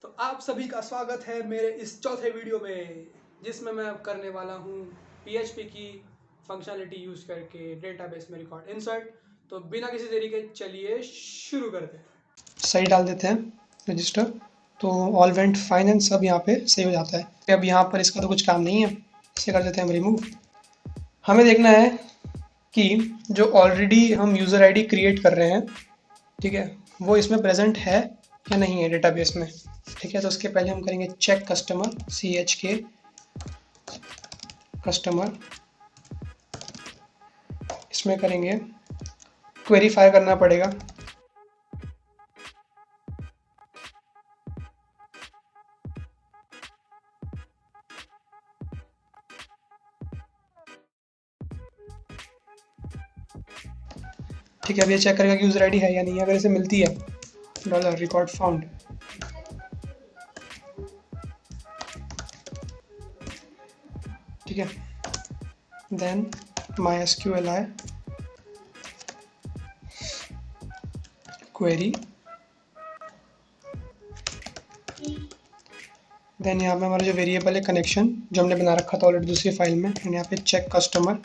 तो आप सभी का स्वागत है मेरे इस चौथे वीडियो में, जिसमें मैं अब करने वाला हूँ PHP की फंक्शनलिटी यूज़ करके डेटाबेस में रिकॉर्ड इंसर्ट। तो बिना किसी देरी के चलिए शुरू करते हैं। सही डाल देते हैं रजिस्टर, तो ऑल वेंट फाइन एंड सब यहाँ पे सही हो जाता है। अब यहाँ पर इसका तो कुछ काम नहीं है, इसे कर देते हैं हम रिमूव। हमें देखना है कि जो ऑलरेडी हम यूज़र आईडी क्रिएट कर रहे हैं, ठीक है, वो इसमें प्रेजेंट है या नहीं है डेटाबेस में। ठीक है, तो उसके पहले हम करेंगे चेक कस्टमर, CHK कस्टमर। इसमें करेंगे क्वेरीफाई करना पड़ेगा। ठीक है, अब ये चेक करेगा कि यूज़र आईडी है या नहीं है। अगर इसे मिलती है डॉलर रिकॉर्ड फाउंड, ठीक है, देन MySQLi क्वेरी, देन यहाँ पे हमारा जो वेरिएबल है कनेक्शन जो हमने बना रखा था ऑलरेडी दूसरी फाइल में, एंड यहाँ पे चेक कस्टमर।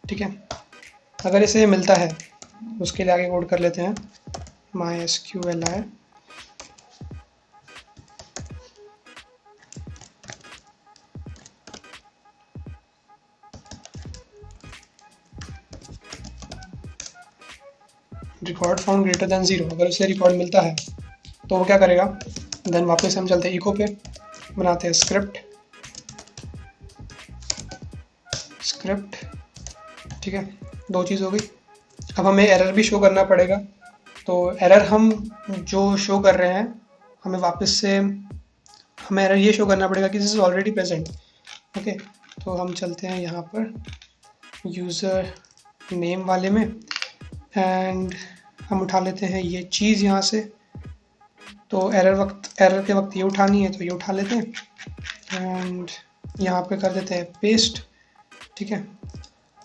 ठीक है, अगर इसे मिलता है उसके लिए आगे कोड कर लेते हैं MySQLi record found greater than 0। अगर उसे रिकॉर्ड मिलता है तो वो क्या करेगा, देन वापस हम चलते हैं इको पे, बनाते हैं स्क्रिप्ट। ठीक है, दो चीज़ हो गई। अब हमें एरर भी शो करना पड़ेगा। तो एरर हम जो शो कर रहे हैं, हमें वापस से हमें एरर ये शो करना पड़ेगा कि this is already present. Okay, तो हम चलते हैं यहाँ पर यूज़र नेम वाले में, एंड हम उठा लेते हैं ये चीज़ यहाँ से। तो एरर के वक्त ये उठानी है तो ये उठा लेते हैं, एंड यहाँ पे कर देते हैं पेस्ट। ठीक है,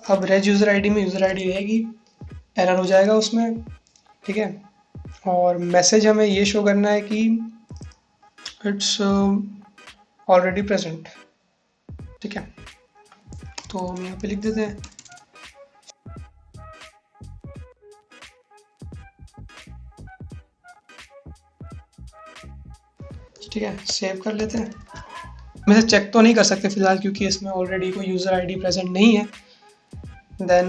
अब रेज यूज़र आईडी में यूज़र आईडी रहेगी, एरर हो जाएगा उसमें। ठीक है, और मैसेज हमें ये शो करना है कि इट्स ऑलरेडी प्रेजेंट। ठीक है, तो हम यहाँ पे लिख देते हैं। ठीक है, सेव कर लेते हैं। हम इसे चेक तो नहीं कर सकते फिलहाल क्योंकि इसमें ऑलरेडी कोई यूज़र आईडी प्रेजेंट नहीं है। देन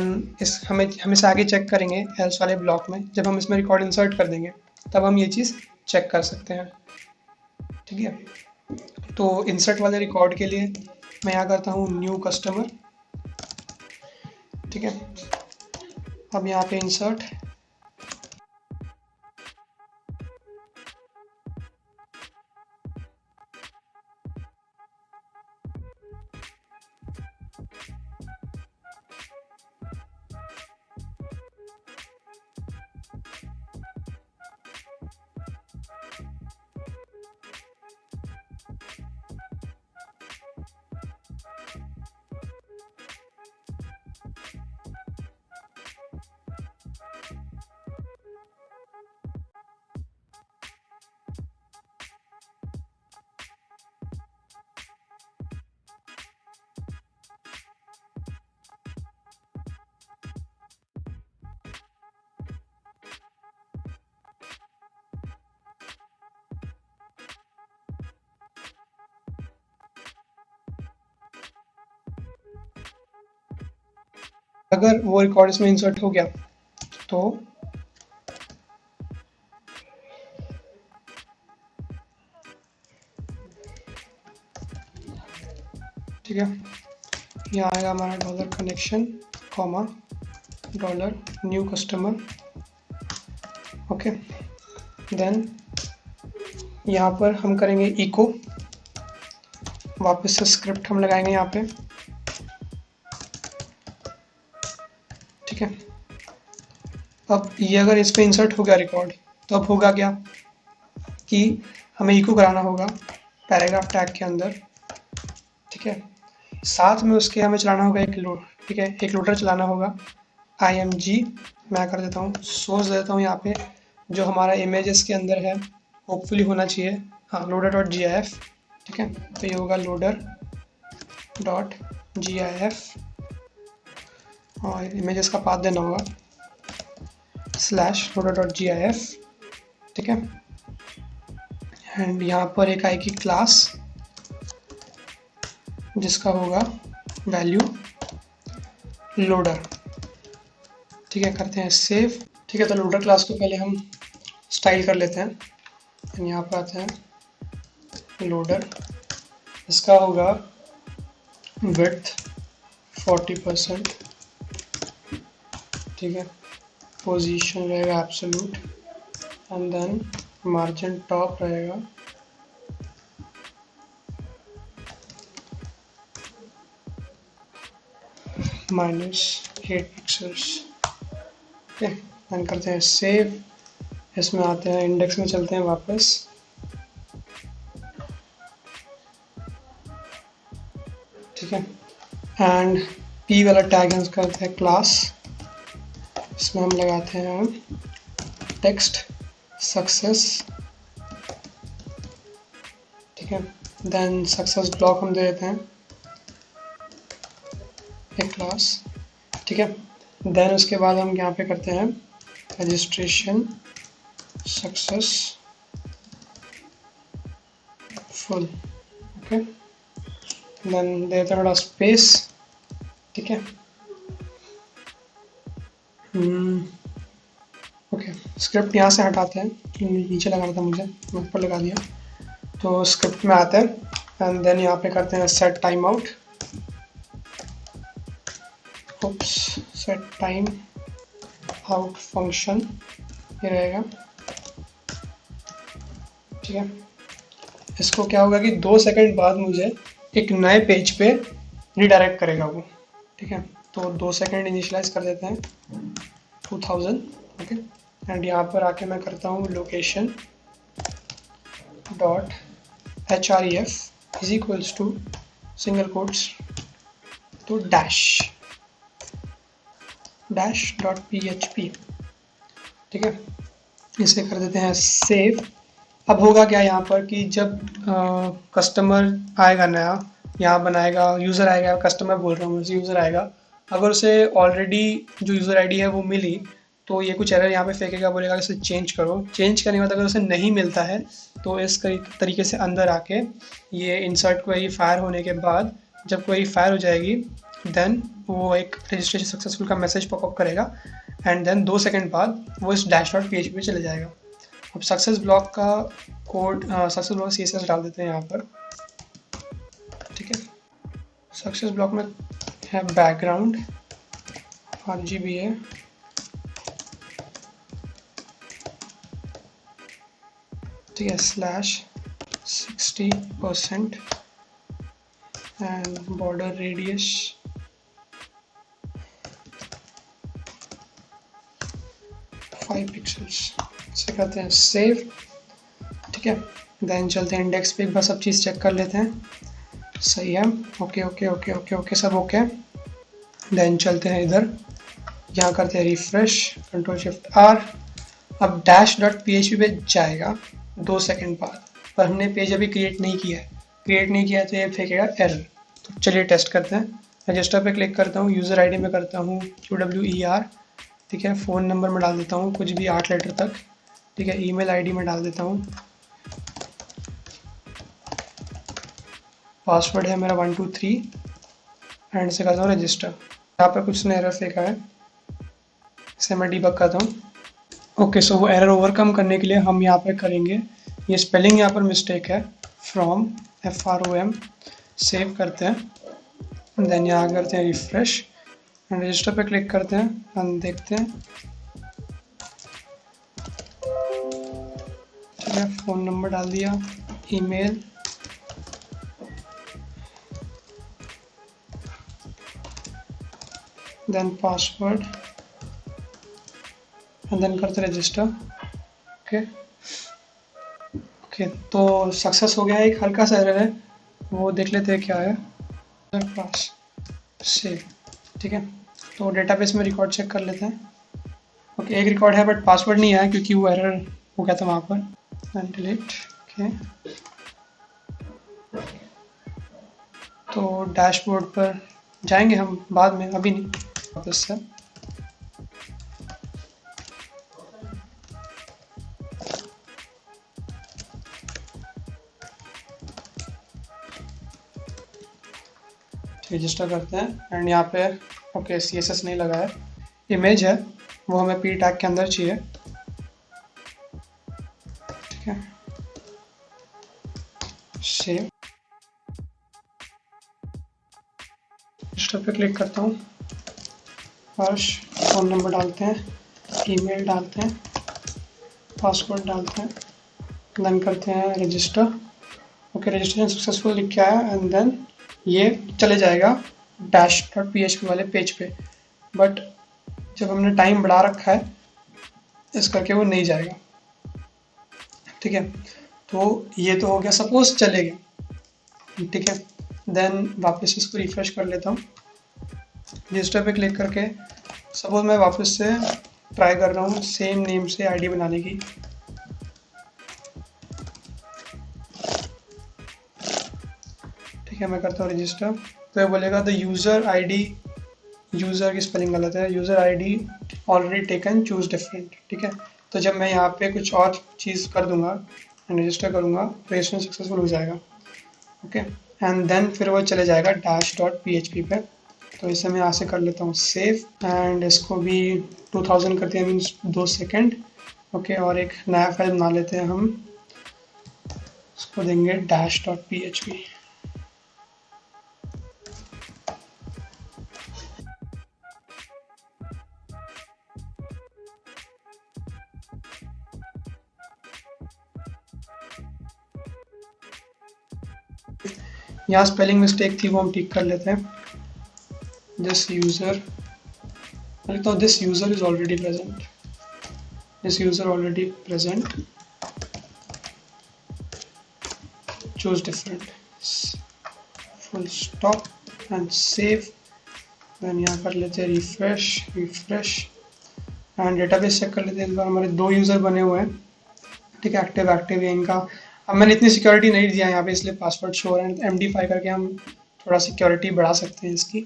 हम इसे आगे चेक करेंगे एल्स वाले ब्लॉक में, जब हम इसमें रिकॉर्ड इंसर्ट कर देंगे तब हम ये चीज़ चेक कर सकते हैं। ठीक है, तो इंसर्ट वाले रिकॉर्ड के लिए मैं यहाँ करता हूँ न्यू कस्टमर। ठीक है, अब यहाँ पे इंसर्ट, अगर वो रिकॉर्ड इसमें इंसर्ट हो गया तो ठीक है, यहाँ आएगा हमारा dollar connection comma dollar new customer. Okay, then यहाँ पर हम करेंगे इको, वापस से स्क्रिप्ट हम लगाएंगे यहाँ पे। ठीक है, अब ये अगर इस पर इंसर्ट हो गया रिकॉर्ड तो अब होगा क्या कि हमें इको कराना होगा पैराग्राफ टैग के अंदर। ठीक है, साथ में उसके हमें चलाना होगा एक लोड। ठीक है, एक लोडर चलाना होगा IMG। मैं कर देता हूँ सोर्स देता हूँ यहाँ पे, जो हमारा इमेजेस के अंदर है होपफुली होना चाहिए। हाँ loader.gif, ठीक है। तो ये होगा loader.gif और इमेजेस का पाथ देना होगा /loader.gif, ठीक है। एंड यहाँ पर एक आएगी क्लास जिसका होगा वैल्यू लोडर, ठीक है। करते हैं सेव, ठीक है। तो लोडर क्लास को पहले हम स्टाइल कर लेते हैं। यहाँ पर आते हैं लोडर, इसका होगा विड्थ 40%, ठीक है। पोजीशन रहेगा absolute and then margin top रहेगा -8 पिक्सल्स, ओके। रन करते हैं सेव। इसमें आते हैं इंडेक्स में चलते हैं वापस, ठीक है। एंड पी वाला टैग यूज करते हैं क्लास, इसमें हम लगाते हैं टेक्स्ट सक्सेस, ठीक है। देन सक्सेस ब्लॉक हम दे देते हैं एक क्लास, ठीक है। देन उसके बाद हम यहाँ पे करते हैं registration successful, okay. Then देते हैं थोड़ा स्पेस, ठीक है। ओके, स्क्रिप्ट यहाँ से हटाते हैं, नीचे लगाना था मुझे, मैं ऊपर लगा दिया। तो स्क्रिप्ट में आते हैं एंड देन यहाँ पे करते हैं set time out, set time out function ये रहेगा, ठीक है। इसको क्या होगा कि 2 सेकंड बाद मुझे एक नए पेज पे रिडायरेक्ट करेगा वो, ठीक है। तो 2 सेकंड इनिशियलाइज कर देते हैं 2000, ओके। एंड यहाँ पर आके मैं करता हूँ location dot href is equals to single quotes तो डैश डॉट php, ठीक है। इसे कर देते हैं सेव। अब होगा क्या यहाँ पर कि जब कस्टमर आएगा नया, यहाँ बनाएगा, यूज़र आएगा, कस्टमर बोल रहा हूँ मुझे, यूज़र आएगा, अगर उसे ऑलरेडी जो यूज़र आईडी है वो मिली तो ये कुछ एरर यहाँ पे फेंकेगा, बोलेगा इसे चेंज करो। चेंज करने के बाद अगर उसे नहीं मिलता है तो इस तरीके से अंदर आके ये इंसर्ट क्वेरी फायर होने के बाद जब क्वेरी फायर हो जाएगी देन वो एक रजिस्ट्रेशन सक्सेसफुल का मैसेज पॉपअप करेगा एंड देन 2 सेकंड बाद वो इस डैश.php पे चले जाएगा। अब सक्सेस ब्लॉक का कोड, सक्सेस ब्लॉक CSS डाल देते हैं यहाँ पर, ठीक है। सक्सेस ब्लॉक में है बैकग्राउंड RGBA, ठीक है, /60% एंड बॉर्डर रेडियस 5 पिक्सल्स, इसे करते हैं सेव, ठीक है। देन चलते हैं इंडेक्स पे, एक बार सब चीज़ चेक कर लेते हैं, सही है, okay okay okay okay okay सब ओके। देन चलते हैं इधर, यहाँ करते हैं रिफ्रेश, Ctrl+Shift+R। अब dash.php पे जाएगा 2 सेकंड बाद, पर हमने पेज अभी क्रिएट नहीं किया है तो ये फेंकेगा एरर। तो चलिए टेस्ट करते हैं। रजिस्टर पे क्लिक करता हूँ, यूज़र आईडी में करता हूँ QWER, ठीक है। फ़ोन नंबर में डाल देता हूँ कुछ भी 8 लेटर तक, ठीक है। ईमेल आईडी में डाल देता हूँ, पासवर्ड है मेरा 123 एंड से करता हूँ रजिस्टर। यहाँ पर कुछ ने एरर फेंका है, इसे मैं डीबग करता हूँ। ओके, सो वो एरर ओवरकम करने के लिए हम यहाँ पे करेंगे, ये स्पेलिंग यहाँ पर मिस्टेक है, फ्रॉम FROM, सेव करते हैं, देन यहाँ करते हैं रिफ्रेश, रजिस्टर पे क्लिक करते हैं, हम देखते हैं, ठीक है। फ़ोन नंबर डाल दिया, email, then password and then करते रजिस्टर, ओके ओके। तो सक्सेस हो गया है। एक हल्का सा एरर है वो देख लेते हैं क्या है, पास सेव, ठीक है। तो डेटाबेस में रिकॉर्ड चेक कर लेते हैं। ओके, एक रिकॉर्ड है बट पासवर्ड नहीं आया क्योंकि वो एरर हो गया था वहाँ पर, डिलीट, ओके। तो डैशबोर्ड पर जाएंगे हम बाद में, अभी नहीं, वापस से। रजिस्टर करते हैं एंड यहाँ पे ओके CSS नहीं लगा है, इमेज है वो हमें p टैग के अंदर चाहिए, ठीक है। सेव, रजिस्टर पे क्लिक करता हूँ, हर्ष फ़ोन नंबर डालते हैं, ईमेल डालते हैं, पासवर्ड डालते हैं, देन करते हैं रजिस्टर। ओके रजिस्ट्रेशन सक्सेसफुल लिख के आया एंड देन ये चले जाएगा dash.php वाले पेज पे, बट जब हमने टाइम बढ़ा रखा है इस करके वो नहीं जाएगा, ठीक है। तो ये तो हो गया, सपोज चले गए, ठीक है। देन वापस इसको रिफ्रेश कर लेता हूँ, रजिस्टर पे क्लिक करके सपोज मैं वापस से ट्राई कर रहा हूँ सेम नेम से आईडी बनाने की, ठीक है। मैं करता हूँ रजिस्टर, तो ये बोलेगा द यूज़र आईडी, यूज़र की स्पेलिंग गलत है, user ID already taken, choose different, ठीक है। तो जब मैं यहाँ पे कुछ और चीज़ कर दूंगा एंड रजिस्टर करूँगा तो रजिस्ट्रेशन सक्सेसफुल हो जाएगा, ओके। एंड देन फिर वो चले जाएगा dash.php पे। तो इसे मैं यहाँ से कर लेता हूँ सेव एंड इसको भी 2000 करते हैं, मीन्स 2 सेकेंड, ओके। और एक नया फाइल बना लेते हैं हम, उसको देंगे dash.php। यहाँ स्पेलिंग मिस्टेक थी वो हम ठीक कर लेते हैं, दिस यूज़र, तो this user is already present, this user already present, choose different, full stop and save. Then यहाँ कर लेते हैं रिफ्रेश एंड डेटाबेस चेक कर लेते हैं। इस बार हमारे 2 यूज़र बने हुए हैं, ठीक है, एक्टिव है इनका। अब मैंने इतनी सिक्योरिटी नहीं दिया यहाँ पे, इसलिए पासवर्ड शो है, MD5 करके हम थोड़ा सिक्योरिटी बढ़ा सकते हैं इसकी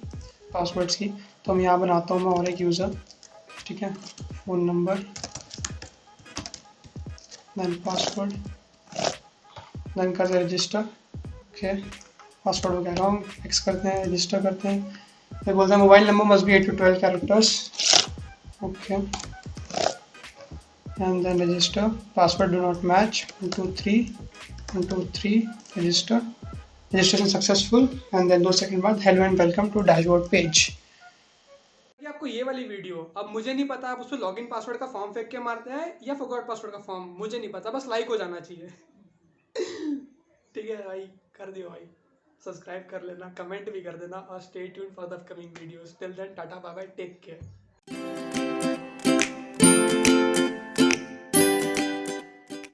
पासवर्ड्स की। तो हम यहाँ बनाता हूँ मैं और एक यूज़र, ठीक है, phone number, then password, then करते हैं रजिस्टर, ओके। पासवर्ड हो गया रॉन्ग, फिक्स करते हैं, रजिस्टर करते हैं, फिर बोलते हैं mobile number must be 8 to 12 characters, okay. And then register, password do not match, 123 register, registration successful and then 2 second बाद hello and welcome to dashboard page. आपको ये वाली वीडियो, अब मुझे नहीं पता आप उसमें लॉगिन पासवर्ड का फॉर्म फेंक के मारते हैं या फॉरगॉट पासवर्ड का फॉर्म, मुझे नहीं पता, बस लाइक हो जाना चाहिए। ठीक है भाई, कर दियो भाई, सब्सक्राइब कर लेना, कमेंट भी कर देना और stay tuned for the upcoming videos. Till then tata bye bye, take care.